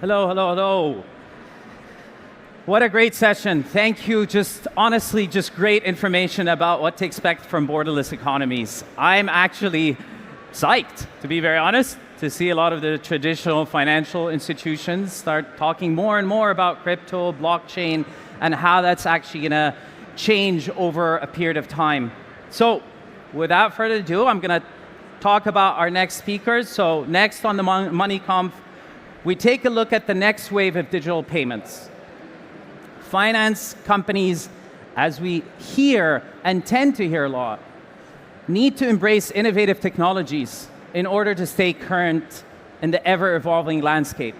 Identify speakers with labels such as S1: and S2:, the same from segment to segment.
S1: Hello, hello, hello. What a great session. Thank you. Just honestly, just great information about what to expect from borderless economies. I'm actually psyched, to be very honest, to see a lot of the traditional financial institutions start talking more and more about crypto, blockchain, and how that's actually going to change over a period of time. So without further ado, I'm going to talk about our next speakers. So next on the Money Conf, we take a look at the next wave of digital payments. Finance companies, as we hear and tend to hear a lot, need to embrace innovative technologies in order to stay current in the ever-evolving landscape.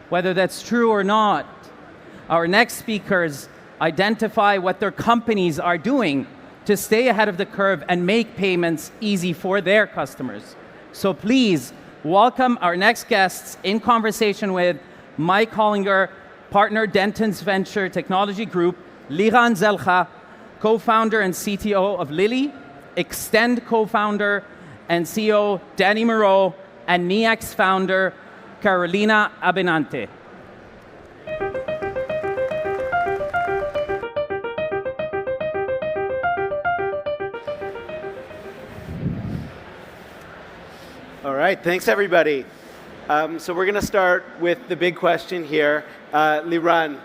S1: Whether that's true or not, our next speakers identify what their companies are doing to stay ahead of the curve and make payments easy for their customers. So please welcome our next guests in conversation with Mike Hollinger, partner Dentons Venture Technology Group, Liran Zelkha, co-founder and CTO of Lili, Extend co-founder and CEO Danny Morrow, and NYIAX founder Carolina Abenante.
S2: All right, thanks everybody. So we're going to start with the big question here. Liran,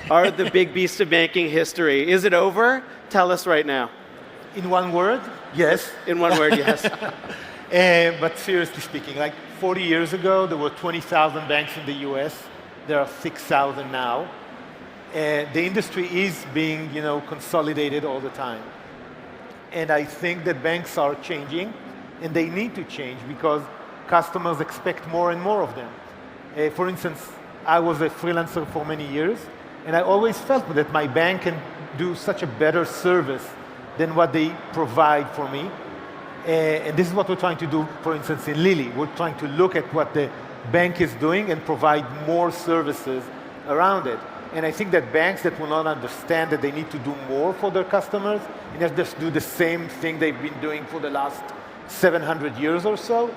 S2: are the big beasts of banking history, is it over? Tell us right now.
S3: In one word, yes.
S2: In one word, yes.
S3: But seriously speaking, like 40 years ago, there were 20,000 banks in the US. There are 6,000 now. The industry is being, consolidated all the time. And I think that banks are changing, and they need to change because customers expect more and more of them. For instance, I was a freelancer for many years, and I always felt that my bank can do such a better service than what they provide for me. And this is what we're trying to do, for instance, in Lili. We're trying to look at what the bank is doing and provide more services around it. And I think that banks that will not understand that they need to do more for their customers and not just do the same thing they've been doing for the last 700 years or so,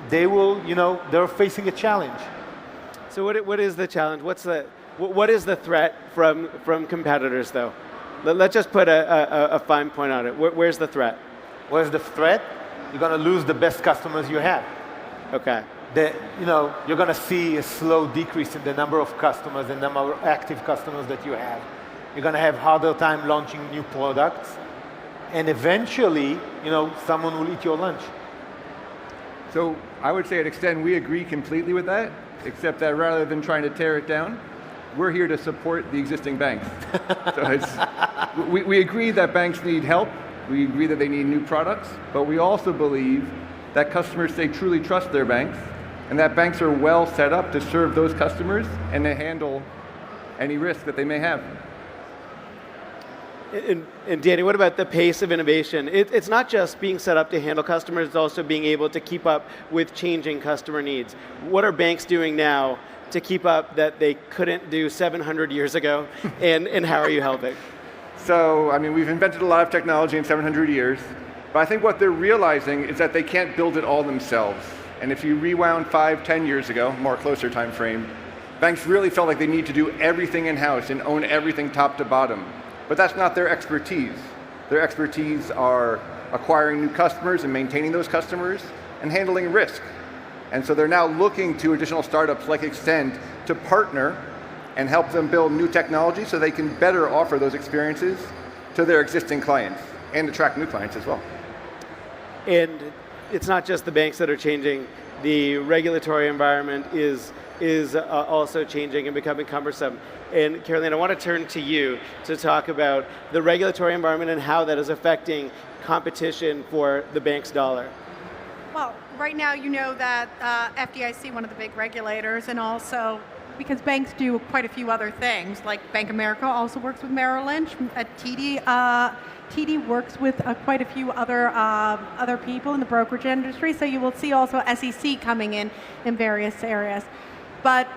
S3: they will, they're facing a challenge.
S2: So what is the challenge? What is the threat from competitors, though? Let's just put a fine point on it. Where's the threat?
S3: Where's the threat? You're going to lose the best customers you have.
S2: Okay.
S3: You're going to see a slow decrease in the number of customers and the number of active customers that you have. You're going to have harder time launching new products. And eventually, someone will eat your lunch.
S4: So I would say at Extend, we agree completely with that, except that rather than trying to tear it down, we're here to support the existing banks. So we agree that banks need help. We agree that they need new products, but we also believe that customers, they truly trust their banks, and that banks are well set up to serve those customers and to handle any risk that they may have.
S2: And Danny, what about the pace of innovation? It's not just being set up to handle customers, it's also being able to keep up with changing customer needs. What are banks doing now to keep up that they couldn't do 700 years ago, and how are you helping?
S4: So, we've invented a lot of technology in 700 years, but I think what they're realizing is that they can't build it all themselves. And if you rewound 5, 10 years ago, more closer time frame, banks really felt like they need to do everything in-house and own everything top to bottom. But that's not their expertise. Their expertise are acquiring new customers and maintaining those customers and handling risk. And so they're now looking to additional startups like Extend to partner and help them build new technology so they can better offer those experiences to their existing clients and attract new clients as well.
S2: And it's not just the banks that are changing. The regulatory environment is also changing and becoming cumbersome. And Carolina, I want to turn to you to talk about the regulatory environment and how that is affecting competition for the bank's dollar.
S5: Well, right now you know that FDIC, one of the big regulators, and also because banks do quite a few other things, like Bank of America also works with Merrill Lynch, TD works with quite a few other people in the brokerage industry, so you will see also SEC coming in various areas. But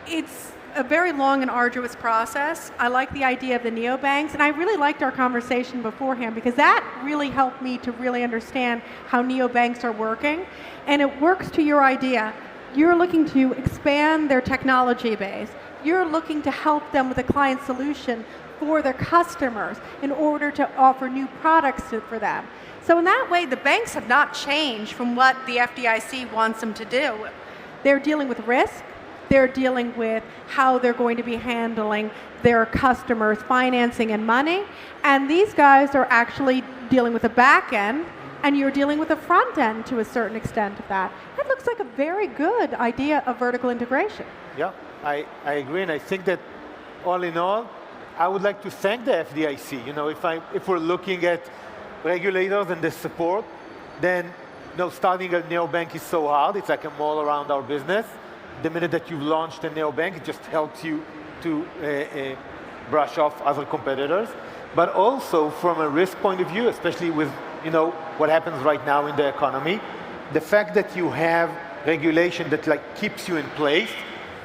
S5: it's a very long and arduous process. I like the idea of the neobanks, and I really liked our conversation beforehand because that really helped me to really understand how neobanks are working. And it works to your idea. You're looking to expand their technology base. You're looking to help them with a client solution for their customers in order to offer new products for them. So in that way, the banks have not changed from what the FDIC wants them to do. They're dealing with risk. They're dealing with how they're going to be handling their customers' financing and money. And these guys are actually dealing with the back end, and you're dealing with the front end to a certain extent of that. That looks like a very good idea of vertical integration.
S3: Yeah, I agree, and I think that all in all, I would like to thank the FDIC. You know, if we're looking at regulators and the support, then starting a neobank is so hard. It's like a mall around our business. The minute that you've launched a neobank, it just helps you to brush off other competitors. But also from a risk point of view, especially with what happens right now in the economy, the fact that you have regulation that keeps you in place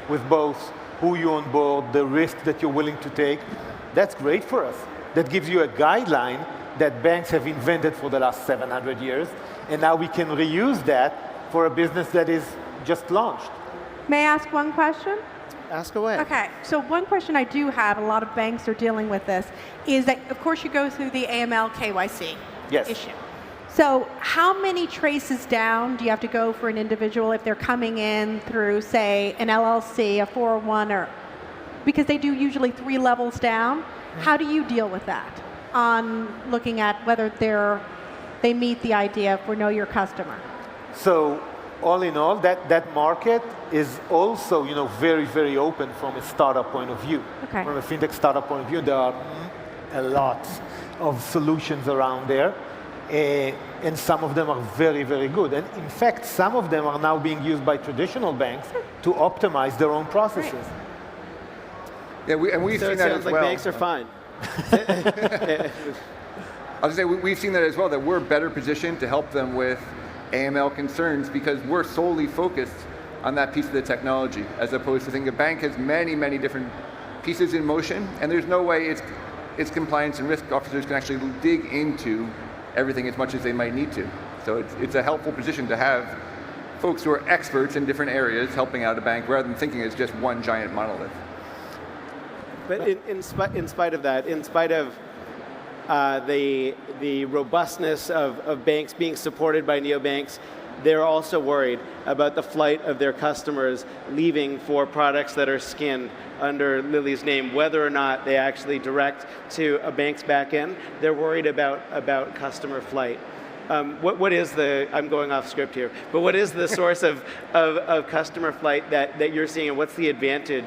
S3: with both who you onboard, the risk that you're willing to take, that's great for us. That gives you a guideline that banks have invented for the last 700 years, and now we can reuse that for a business that is just launched.
S5: May I ask one question?
S2: Ask away.
S5: Okay, so one question I do have, a lot of banks are dealing with this, is that of course you go through the AML KYC issue. So how many traces down do you have to go for an individual if they're coming in through, say, an LLC, a 401, or because they do usually 3 levels down? How do you deal with that on looking at whether they meet the idea for know your customer?
S3: So all in all, that market is also very, very open from a startup point of view.
S5: Okay.
S3: From a fintech startup point of view, there are a lot of solutions around there. And some of them are very, very good. And in fact, some of them are now being used by traditional banks to optimize their own processes.
S5: Right.
S4: Yeah, we've
S2: So
S4: seen
S2: it
S4: that
S2: sounds
S4: as
S2: like
S4: well.
S2: banks are fine.
S4: I was going to say, we've seen that as well, that we're better positioned to help them with AML concerns because we're solely focused on that piece of the technology, as opposed to thinking a bank has many, many different pieces in motion, and there's no way its compliance and risk officers can actually dig into everything as much as they might need to. So it's a helpful position to have folks who are experts in different areas helping out a bank rather than thinking it's just one giant monolith.
S2: But in spite of that, in spite of the robustness of banks being supported by neobanks, they're also worried about the flight of their customers leaving for products that are skinned under Lili's name, whether or not they actually direct to a bank's back end. They're worried about customer flight. What is I'm going off script here, but what is the source of customer flight that you're seeing, and what's the advantage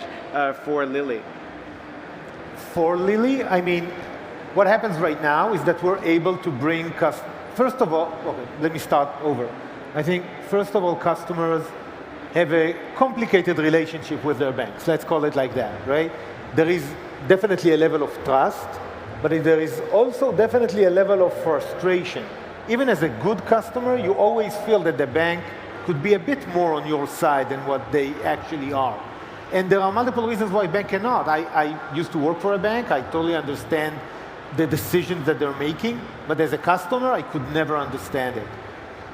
S2: for Lili?
S3: For Lili, I mean, what happens right now is that we're able to bring first of all, okay, let me start over. I think, first of all, customers have a complicated relationship with their banks. Let's call it like that, right? There is definitely a level of trust, but there is also definitely a level of frustration. Even as a good customer, you always feel that the bank could be a bit more on your side than what they actually are. And there are multiple reasons why a bank cannot. I used to work for a bank. I totally understand the decisions that they're making, but as a customer, I could never understand it.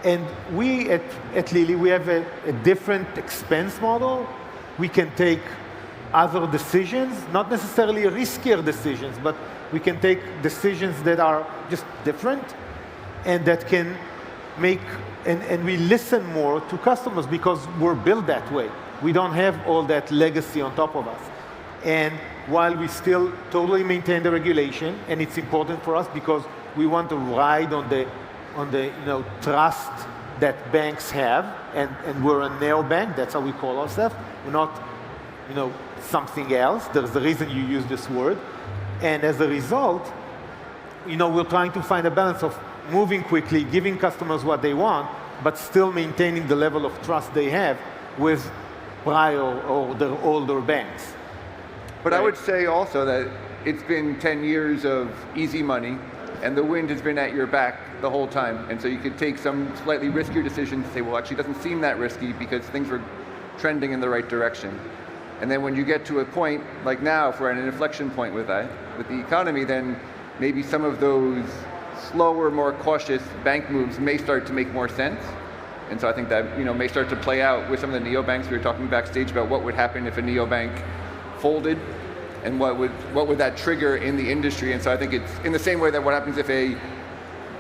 S3: And we at Lili, we have a different expense model. We can take other decisions, not necessarily riskier decisions, but we can take decisions that are just different and that can make, and we listen more to customers because we're built that way. We don't have all that legacy on top of us. And while we still totally maintain the regulation, and it's important for us because we want to ride on the trust that banks have, and we're a neobank, that's how we call ourselves. We're not something else. There's a reason you use this word. And as a result, we're trying to find a balance of moving quickly, giving customers what they want, but still maintaining the level of trust they have with prior or the older banks.
S4: But I would say also that it's been 10 years of easy money, and the wind has been at your back the whole time. And so you could take some slightly riskier decisions and say, well, actually it doesn't seem that risky because things were trending in the right direction. And then when you get to a point, like now, if we're at an inflection point with the economy, then maybe some of those slower, more cautious bank moves may start to make more sense. And so I think that may start to play out with some of the neobanks. We were talking backstage about what would happen if a neobank folded, and what would that trigger in the industry. And so I think it's in the same way that what happens if a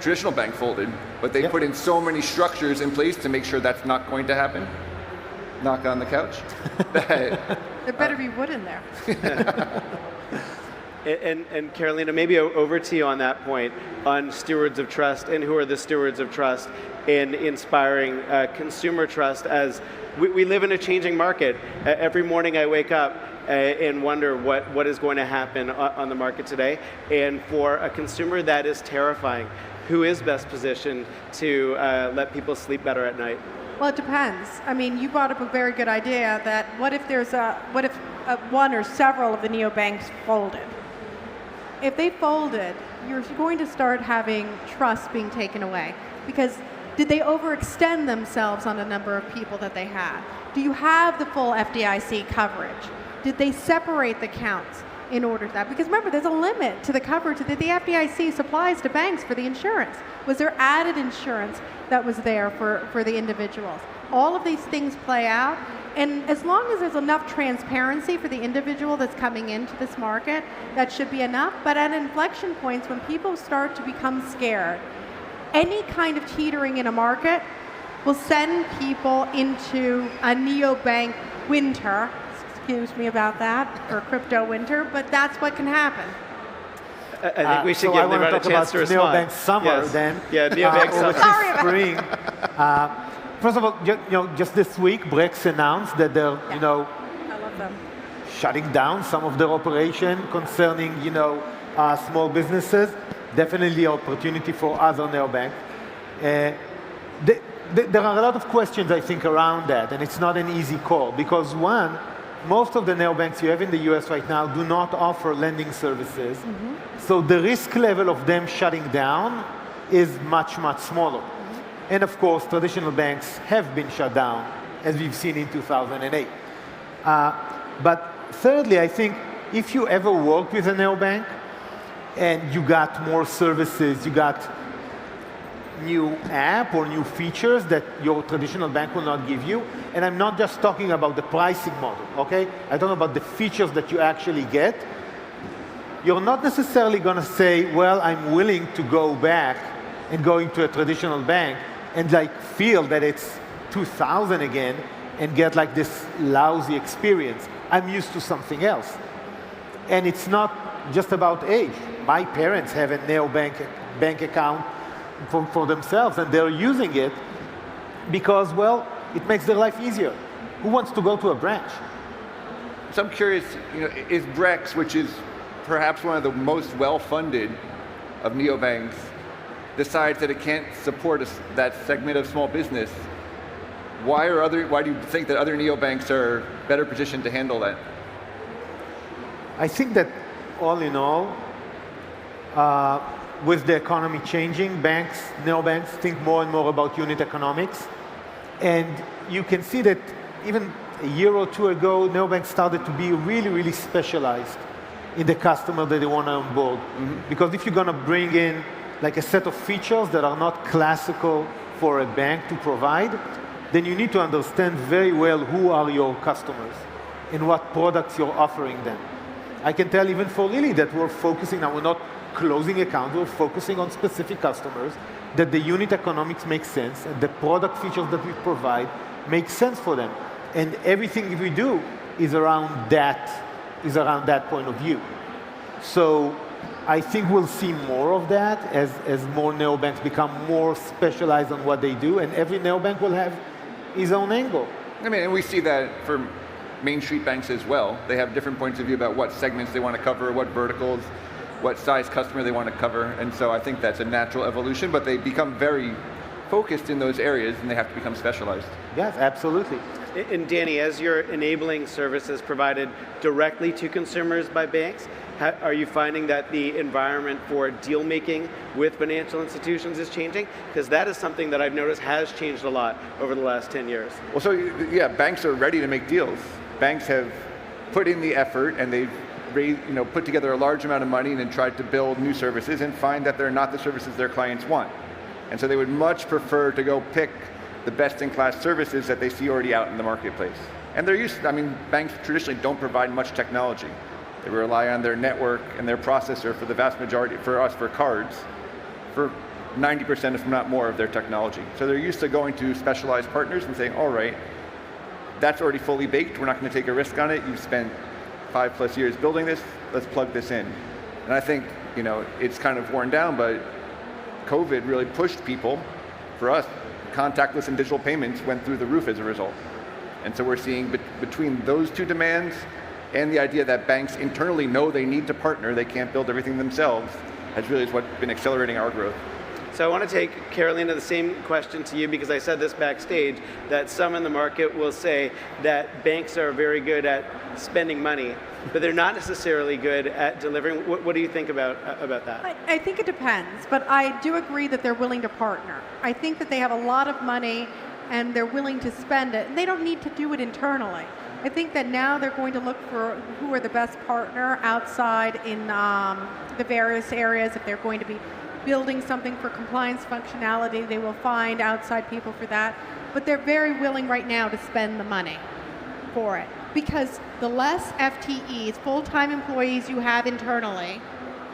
S4: traditional bank folded, but they put in so many structures in place to make sure that's not going to happen. Knock on the couch.
S5: There better be wood in there.
S2: And Carolina, maybe over to you on that point, on stewards of trust, and who are the stewards of trust in inspiring consumer trust, as we live in a changing market. Every morning I wake up and wonder what is going to happen on the market today. And for a consumer, that is terrifying. Who is best positioned to let people sleep better at night?
S5: Well, it depends. I mean, you brought up a very good idea that what if one or several of the neobanks folded? If they folded, you're going to start having trust being taken away, because did they overextend themselves on a number of people that they had? Do you have the full FDIC coverage? Did they separate the counts in order to that? Because remember, there's a limit to the coverage that the FDIC supplies to banks for the insurance. Was there added insurance that was there for the individuals? All of these things play out. And as long as there's enough transparency for the individual that's coming into this market, that should be enough. But at inflection points, when people start to become scared, any kind of teetering in a market will send people into a neobank winter. Excuse me about that, or crypto winter, but that's what can happen.
S2: I think we should
S3: so
S2: give
S3: I want
S2: Liran
S3: to
S2: a
S3: talk
S2: chance
S3: about
S2: to respond.
S3: neobank summer then.
S2: Yeah, neobank summer.
S5: Sorry about
S3: spring. First of all, just this week, Brex announced that they're,
S5: I love them.
S3: shutting down some of their operation concerning, small businesses. Definitely opportunity for other neobanks. There are a lot of questions, I think, around that, and it's not an easy call, because one, most of the neobanks you have in the US right now do not offer lending services. So the risk level of them shutting down is much, much smaller. And of course, traditional banks have been shut down, as we've seen in 2008. But thirdly, I think if you ever worked with a neobank and you got more services, you got new app or new features that your traditional bank will not give you, and I'm not just talking about the pricing model, okay? I talk about the features that you actually get. You're not necessarily going to say, well, I'm willing to go back and go into a traditional bank and feel that it's 2000 again and get this lousy experience. I'm used to something else. And it's not just about age. My parents have a neobank bank account for themselves, and they're using it because, well, it makes their life easier. Who wants to go to a branch?
S4: So I'm curious, is Brex, which is perhaps one of the most well-funded of neobanks, decides that it can't support that segment of small business, why do you think that other neobanks are better positioned to handle that?
S3: I think that all in all, with the economy changing, neobanks think more and more about unit economics. And you can see that even a year or two ago, neobanks started to be really, really specialized in the customer that they want to onboard. Because if you're going to bring in a set of features that are not classical for a bank to provide, then you need to understand very well who are your customers and what products you're offering them. I can tell even for Lili that we're focusing now, we're not closing accounts, we're focusing on specific customers, that the unit economics make sense and the product features that we provide make sense for them. And everything we do is around that point of view. So I think we'll see more of that as more neobanks become more specialized on what they do, and every neobank will have his own angle.
S4: And we see that for Main Street banks as well. They have different points of view about what segments they want to cover, what verticals, what size customer they want to cover. And so I think that's a natural evolution, but they become very focused in those areas and they have to become specialized.
S3: Yes, absolutely.
S2: And Danny, as you're enabling services provided directly to consumers by banks, are you finding that the environment for deal making with financial institutions is changing? Because that is something that I've noticed has changed a lot over the last 10 years.
S4: Well, so yeah, banks are ready to make deals. Banks have put in the effort and they've put together a large amount of money and then tried to build new services and find that they're not the services their clients want. And so they would much prefer to go pick the best-in-class services that they see already out in the marketplace. And they're used, banks traditionally don't provide much technology. They rely on their network and their processor for the vast majority, for us, for cards, for 90%, if not more, of their technology. So they're used to going to specialized partners and saying, all right, that's already fully baked, we're not going to take a risk on it, you've spent 5+ years building this, let's plug this in. And I think, it's kind of worn down, but COVID really pushed people. For us, contactless and digital payments went through the roof as a result. And so we're seeing between those two demands and the idea that banks internally know they need to partner, they can't build everything themselves, has really is what's been accelerating our growth.
S2: So I want to take, Carolina, the same question to you, because I said this backstage, that some in the market will say that banks are very good at spending money, but they're not necessarily good at delivering. What do you think about that?
S5: I think it depends, but I do agree that they're willing to partner. I think that they have a lot of money and they're willing to spend it, and they don't need to do it internally. I think that now they're going to look for who are the best partner outside in the various areas. If they're going to be building something for compliance functionality, they will find outside people for that. But they're very willing right now to spend the money for it. Because the less FTEs, full-time employees you have internally,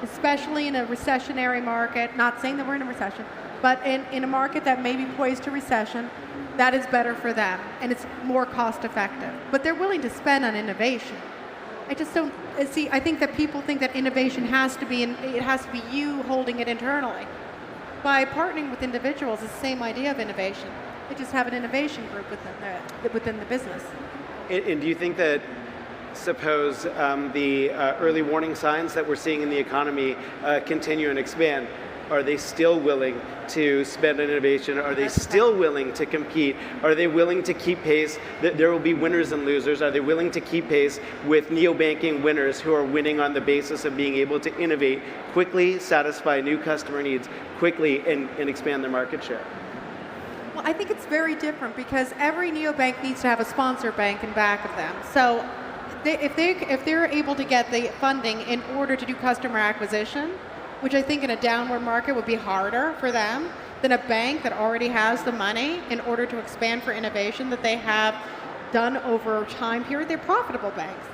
S5: especially in a recessionary market, not saying that we're in a recession, but in a market that may be poised to recession, that is better for them, and it's more cost effective. But they're willing to spend on innovation. I just don't see, I think that people think that innovation has to be, it has to be you holding it internally. By partnering with individuals, it's the same idea of innovation. They just have an innovation group within the business.
S2: And do you think that, suppose the early warning signs that we're seeing in the economy continue and expand, are they still willing to spend on innovation? Are they still willing to compete? Are they willing to keep pace? There will be winners and losers. Are they willing to keep pace with neobanking winners who are winning on the basis of being able to innovate quickly, satisfy new customer needs quickly, and expand their market share?
S5: Well, I think it's very different because every neobank needs to have a sponsor bank in back of them. So if they're able to get the funding in order to do customer acquisition, which I think in a downward market would be harder for them than a bank that already has the money in order to expand for innovation that they have done over a time period. They're profitable banks.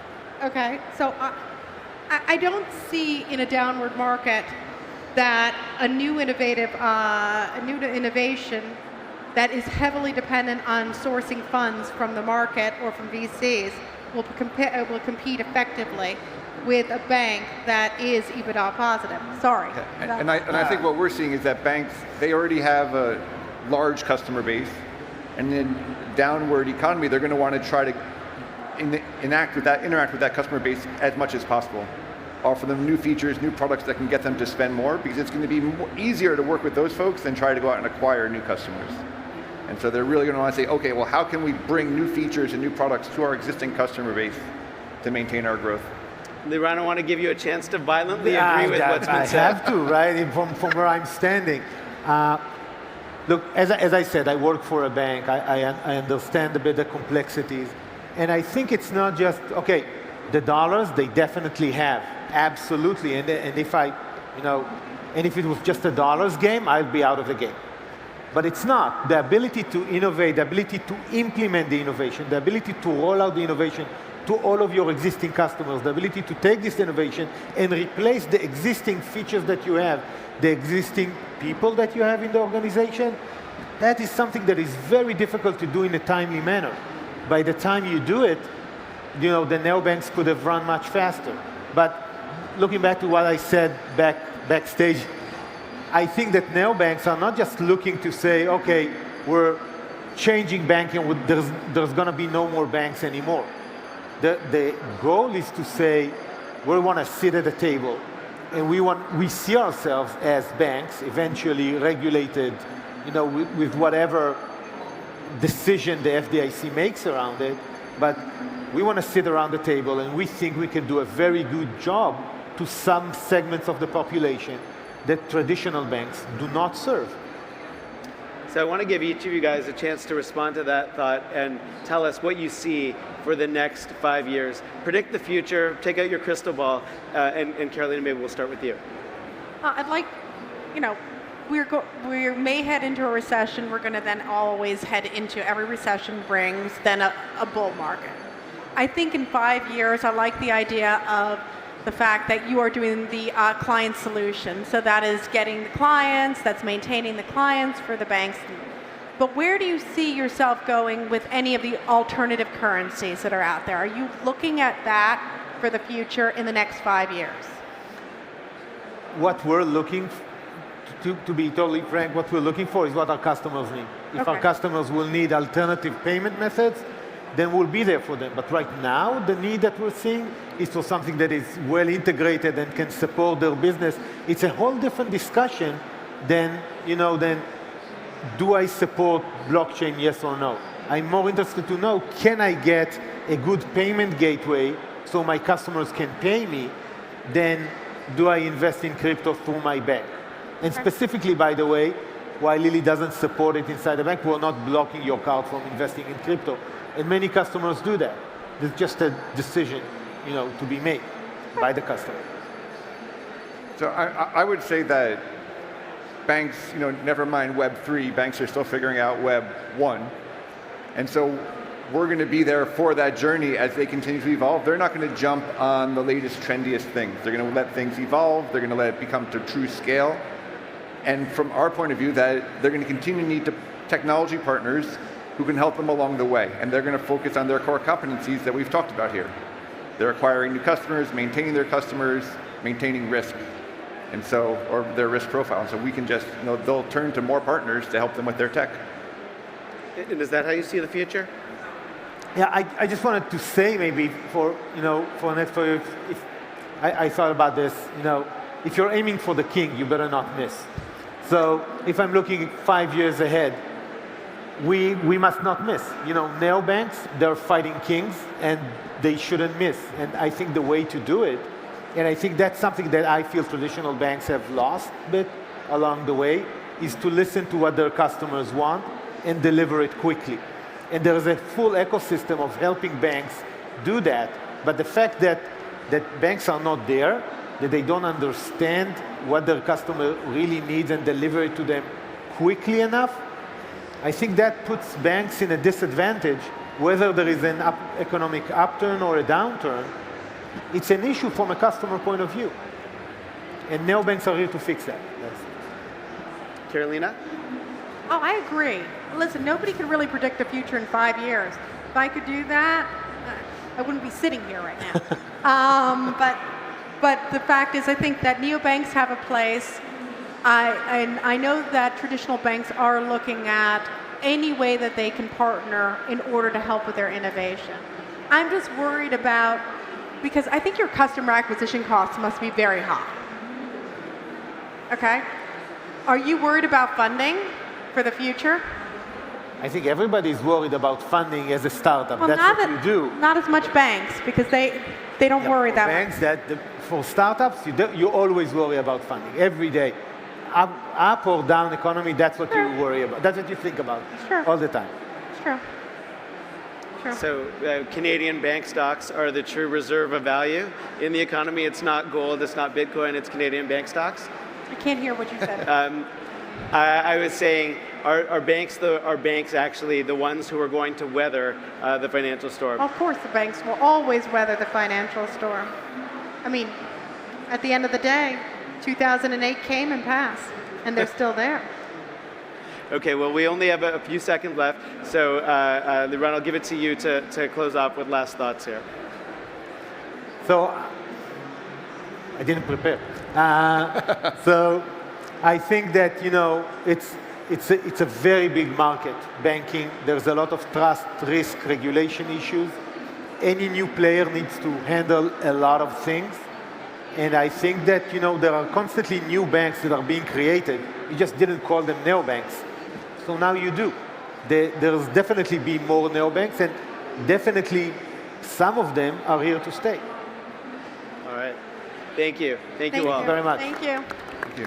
S5: Okay, so I don't see in a downward market that a new innovation that is heavily dependent on sourcing funds from the market or from VCs will compete effectively with a bank that is EBITDA positive. Sorry.
S4: Yeah. And I think what we're seeing is that banks, they already have a large customer base, and in downward economy, they're going to want to try to interact with that customer base as much as possible. Offer them new features, new products that can get them to spend more, because it's going to be easier to work with those folks than try to go out and acquire new customers. And so they're really going to want to say, okay, well, how can we bring new features and new products to our existing customer base to maintain our growth?
S2: Liran, I want to give you a chance to violently agree with what's been said.
S3: I have to, right, from where I'm standing. Look, as I said, I work for a bank. I understand a bit the complexities. And I think it's not just, okay, the dollars, they definitely have, absolutely. And if and if it was just a dollars game, I'd be out of the game. But it's not. The ability to innovate, the ability to implement the innovation, the ability to roll out the innovation to all of your existing customers, the ability to take this innovation and replace the existing features that you have, the existing people that you have in the organization, that is something that is very difficult to do in a timely manner. By the time you do it, the neobanks could have run much faster. But looking back to what I said backstage, I think that neobanks are not just looking to say, okay, we're changing banking, there's going to be no more banks anymore. The goal is to say, we want to sit at a table, and we see ourselves as banks, eventually regulated, with whatever decision the FDIC makes around it. But we want to sit around the table, and we think we can do a very good job to some segments of the population that traditional banks do not serve.
S2: So I want to give each of you guys a chance to respond to that thought and tell us what you see for the next 5 years. Predict the future, take out your crystal ball, and Carolina, maybe we'll start with you.
S5: I'd like, we may head into a recession. We're going to then always head into every recession brings then a bull market. I think in 5 years, I like the idea of the fact that you are doing the client solution. So that is getting the clients, that's maintaining the clients for the banks. But where do you see yourself going with any of the alternative currencies that are out there? Are you looking at that for the future in the next 5 years?
S3: What we're looking, to be totally frank, what we're looking for is what our customers need. If our customers will need alternative payment methods, then we'll be there for them. But right now, the need that we're seeing is for something that is well integrated and can support their business. It's a whole different discussion than, do I support blockchain, yes or no? I'm more interested to know, can I get a good payment gateway so my customers can pay me, than do I invest in crypto through my bank? And specifically, by the way, while Lili doesn't support it inside the bank, we're not blocking your card from investing in crypto. And many customers do that. It's just a decision, to be made by the customer.
S4: So I would say that banks, never mind Web 3, banks are still figuring out Web 1. And so we're going to be there for that journey as they continue to evolve. They're not going to jump on the latest, trendiest things. They're going to let things evolve. They're going to let it become to true scale. And from our point of view, that they're going to continue to need technology partners who can help them along the way. And they're going to focus on their core competencies that we've talked about here. They're acquiring new customers, maintaining their customers, maintaining risk, and so, or their risk profile. And so we can just, they'll turn to more partners to help them with their tech.
S2: And is that how you see the future?
S3: Yeah, I just wanted to say maybe if I thought about this, if you're aiming for the king, you better not miss. So if I'm looking 5 years ahead, we must not miss. Neobanks, they're fighting kings, and they shouldn't miss. And I think the way to do it, and I think that's something that I feel traditional banks have lost a bit along the way, is to listen to what their customers want and deliver it quickly. And there's a full ecosystem of helping banks do that. But the fact that banks are not there, that they don't understand what their customer really needs and deliver it to them quickly enough, I think that puts banks in a disadvantage, whether there is an economic upturn or a downturn. It's an issue from a customer point of view. And neobanks are here to fix that.
S2: Carolina?
S5: Oh, I agree. Listen, nobody can really predict the future in 5 years. If I could do that, I wouldn't be sitting here right now. But the fact is, I think that neobanks have a place. I know that traditional banks are looking at any way that they can partner in order to help with their innovation. I'm just worried about, because I think your customer acquisition costs must be very high. Okay? Are you worried about funding for the future?
S3: I think everybody's worried about funding as a startup.
S5: Well,
S3: that's what you do.
S5: Not as much banks, because they don't worry that
S3: banks,
S5: much.
S3: For startups, you always worry about funding, every day. Up or down economy, that's what you worry about. That's what you think about all the time.
S5: Sure.
S2: So Canadian bank stocks are the true reserve of value in the economy. It's not gold, it's not Bitcoin, it's Canadian bank stocks.
S5: I can't hear what you said.
S2: I was saying, are banks actually the ones who are going to weather the financial storm?
S5: Of course, the banks will always weather the financial storm. I mean, at the end of the day, 2008 came and passed, and they're still there.
S2: Okay, well, we only have a few seconds left, so Liran, I'll give it to you to close off with last thoughts here.
S3: So, I didn't prepare. So, I think that it's a very big market, banking. There's a lot of trust, risk, regulation issues. Any new player needs to handle a lot of things. And I think that there are constantly new banks that are being created. You just didn't call them neobanks. So now you do. There's definitely be more neobanks, and definitely some of them are here to stay.
S2: All right. Thank you. Thank you all.
S3: Very much.
S5: Thank you.
S4: Thank you.